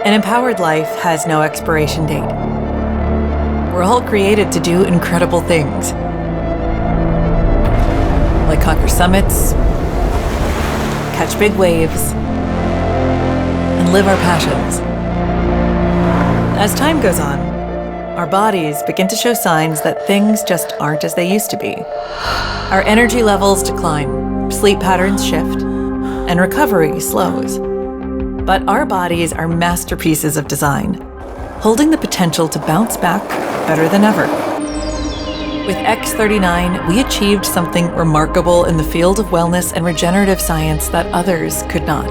An empowered life has no expiration date. We're all created to do incredible things, like conquer summits, catch big waves, and live our passions. As time goes on, our bodies begin to show signs that things just aren't as they used to be. Our energy levels decline, sleep patterns shift, and recovery slows. But our bodies are masterpieces of design, holding the potential to bounce back better than ever. With X39, we achieved something remarkable in the field of wellness and regenerative science that others could not.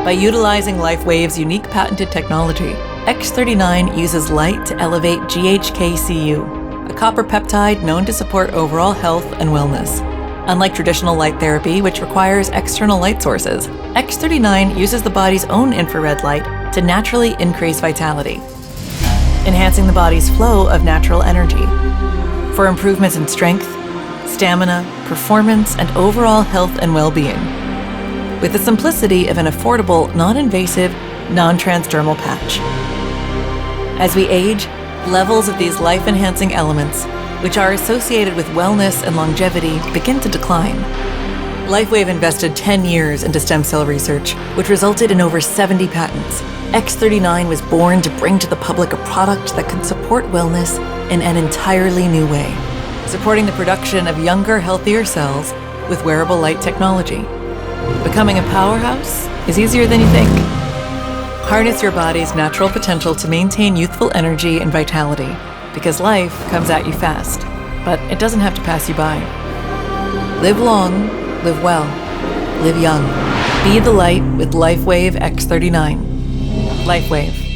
By utilizing LifeWave's unique patented technology, X39 uses light to elevate GHK-Cu, a copper peptide known to support overall health and wellness. Unlike traditional light therapy, which requires external light sources, X39 uses the body's own infrared light to naturally increase vitality, enhancing the body's flow of natural energy for improvements in strength, stamina, performance, and overall health and well-being, with the simplicity of an affordable, non-invasive, non-transdermal patch. As we age, levels of these life-enhancing elements, which are associated with wellness and longevity, begin to decline. LifeWave invested 10 years into stem cell research, which resulted in over 70 patents. X39 was born to bring to the public a product that can support wellness in an entirely new way, supporting the production of younger, healthier cells with wearable light technology. Becoming a powerhouse is easier than you think. Harness your body's natural potential to maintain youthful energy and vitality, because life comes at you fast, but it doesn't have to pass you by. Live long, live well, live young. Be the light with LifeWave X39. LifeWave.